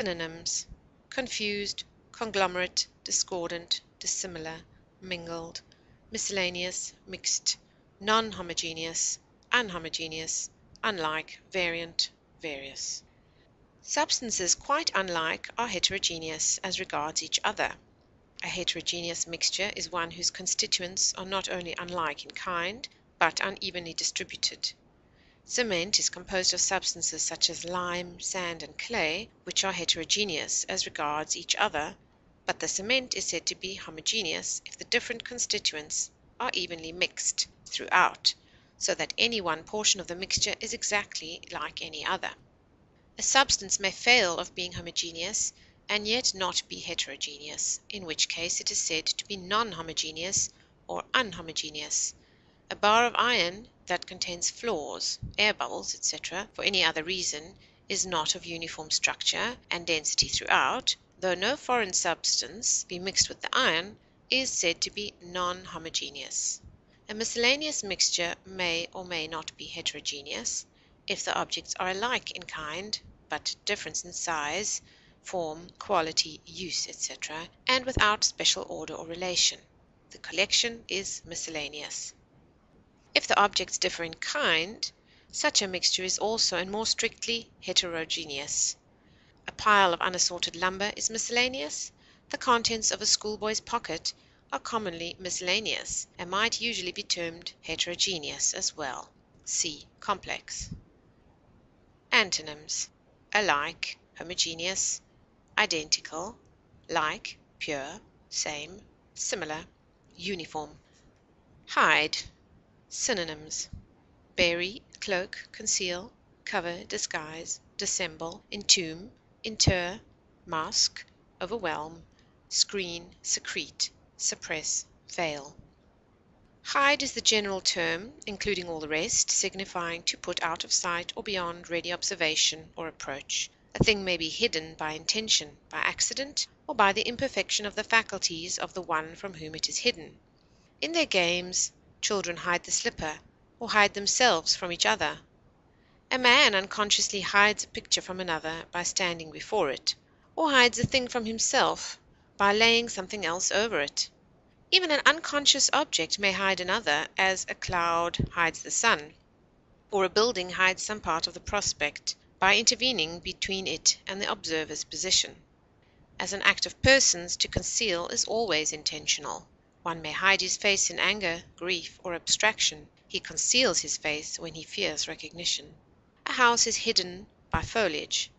Synonyms: confused, conglomerate, discordant, dissimilar, mingled, miscellaneous, mixed, non-homogeneous, unhomogeneous, unlike, variant, various. Substances quite unlike are heterogeneous as regards each other. A heterogeneous mixture is one whose constituents are not only unlike in kind, but unevenly distributed. Cement is composed of substances such as lime, sand, and clay, which are heterogeneous as regards each other, but the cement is said to be homogeneous if the different constituents are evenly mixed throughout, so that any one portion of the mixture is exactly like any other. A substance may fail of being homogeneous and yet not be heterogeneous, in which case it is said to be non-homogeneous or unhomogeneous. A bar of iron that contains flaws, air bubbles, etc., for any other reason, is not of uniform structure and density throughout, though no foreign substance be mixed with the iron, is said to be non-homogeneous. A miscellaneous mixture may or may not be heterogeneous if the objects are alike in kind, but different in size, form, quality, use, etc., and without special order or relation. The collection is miscellaneous. If the objects differ in kind, such a mixture is also and more strictly heterogeneous. A pile of unassorted lumber is miscellaneous; the contents of a schoolboy's pocket are commonly miscellaneous, and might usually be termed heterogeneous as well. See complex. Antonyms: alike, homogeneous, identical, like, pure, same, similar, uniform. Hide. Synonyms: bury, cloak, conceal, cover, disguise, dissemble, entomb, inter, mask, overwhelm, screen, secrete, suppress, veil. Hide is the general term, including all the rest, signifying to put out of sight or beyond ready observation or approach. A thing may be hidden by intention, by accident, or by the imperfection of the faculties of the one from whom it is hidden. In their games, children hide the slipper, or hide themselves from each other. A man unconsciously hides a picture from another by standing before it, or hides a thing from himself by laying something else over it. Even an unconscious object may hide another, as a cloud hides the sun, or a building hides some part of the prospect by intervening between it and the observer's position. As an act of persons, to conceal is always intentional. One may hide his face in anger, grief, or abstraction; he conceals his face when he fears recognition. A house is hidden by foliage;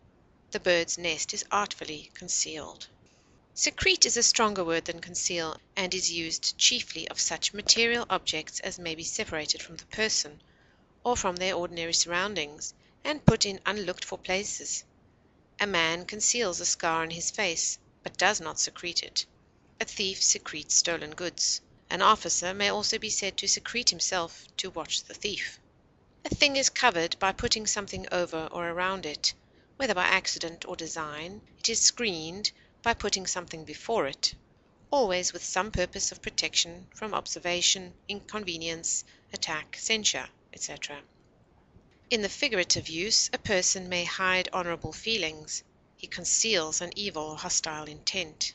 the bird's nest is artfully concealed. Secrete is a stronger word than conceal, and is used chiefly of such material objects as may be separated from the person, or from their ordinary surroundings, and put in unlooked-for places. A man conceals a scar on his face, but does not secrete it. A thief secretes stolen goods. An officer may also be said to secrete himself to watch the thief. A thing is covered by putting something over or around it, whether by accident or design; it is screened by putting something before it, always with some purpose of protection from observation, inconvenience, attack, censure, etc. In the figurative use, a person may hide honorable feelings; he conceals an evil or hostile intent.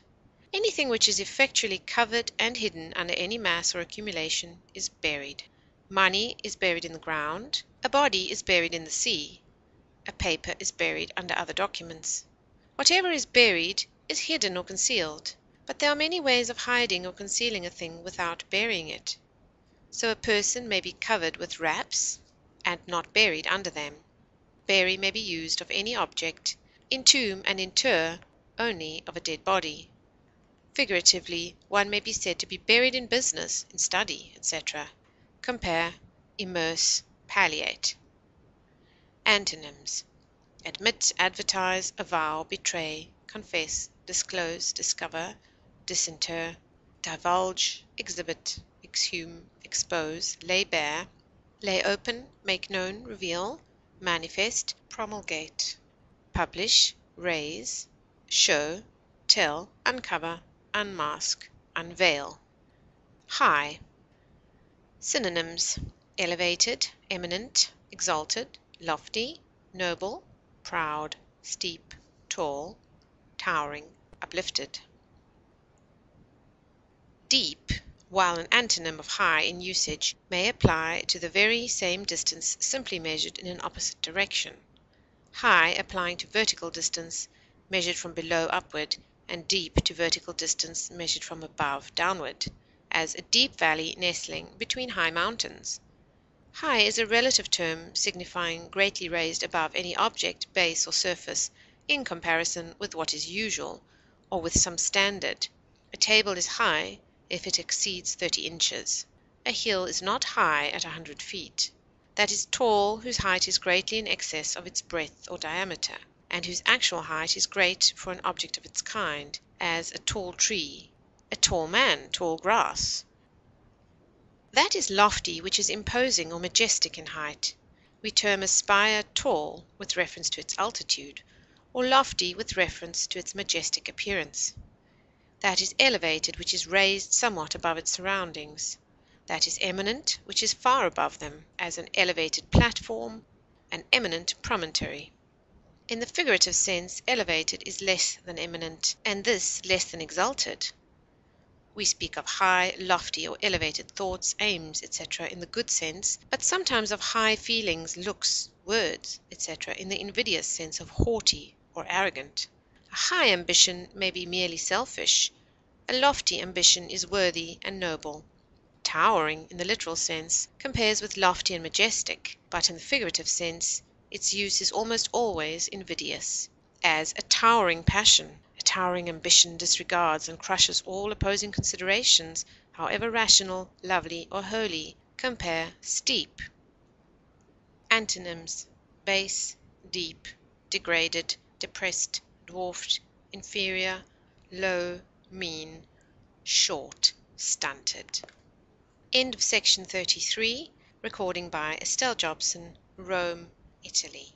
Anything which is effectually covered and hidden under any mass or accumulation is buried. Money is buried in the ground; a body is buried in the sea; a paper is buried under other documents. Whatever is buried is hidden or concealed, but there are many ways of hiding or concealing a thing without burying it. So a person may be covered with wraps and not buried under them. Bury may be used of any object; entomb and inter only of a dead body. Figuratively, one may be said to be buried in business, in study, etc. Compare immerse, palliate. Antonyms: admit, advertise, avow, betray, confess, disclose, discover, disinter, divulge, exhibit, exhume, expose, lay bare, lay open, make known, reveal, manifest, promulgate, publish, raise, show, tell, uncover, unmask, unveil. High. Synonyms: elevated, eminent, exalted, lofty, noble, proud, steep, tall, towering, uplifted. Deep, while an antonym of high in usage, may apply to the very same distance simply measured in an opposite direction. High applying to vertical distance measured from below upward, and deep to vertical distance measured from above downward, as a deep valley nestling between high mountains. High is a relative term signifying greatly raised above any object, base, or surface in comparison with what is usual, or with some standard. A table is high if it exceeds 30 inches. A hill is not high at 100 feet. That is tall whose height is greatly in excess of its breadth or diameter, and whose actual height is great for an object of its kind, as a tall tree, a tall man, tall grass. That is lofty which is imposing or majestic in height. We term a spire tall with reference to its altitude, or lofty with reference to its majestic appearance. That is elevated which is raised somewhat above its surroundings. That is eminent which is far above them, as an elevated platform, an eminent promontory. In the figurative sense, elevated is less than eminent, and this less than exalted. We speak of high, lofty, or elevated thoughts, aims, etc., in the good sense, but sometimes of high feelings, looks, words, etc., in the invidious sense of haughty or arrogant. A high ambition may be merely selfish; a lofty ambition is worthy and noble. Towering, in the literal sense, compares with lofty and majestic, but in the figurative sense its use is almost always invidious; as, a towering passion. A towering ambition disregards and crushes all opposing considerations, however rational, lovely, or holy. Compare STEEP. Antonyms: base, deep, degraded, depressed, dwarfed, inferior, low, mean, short, stunted. End of section 33. Recording by Estelle Jobson, Rome, Italy.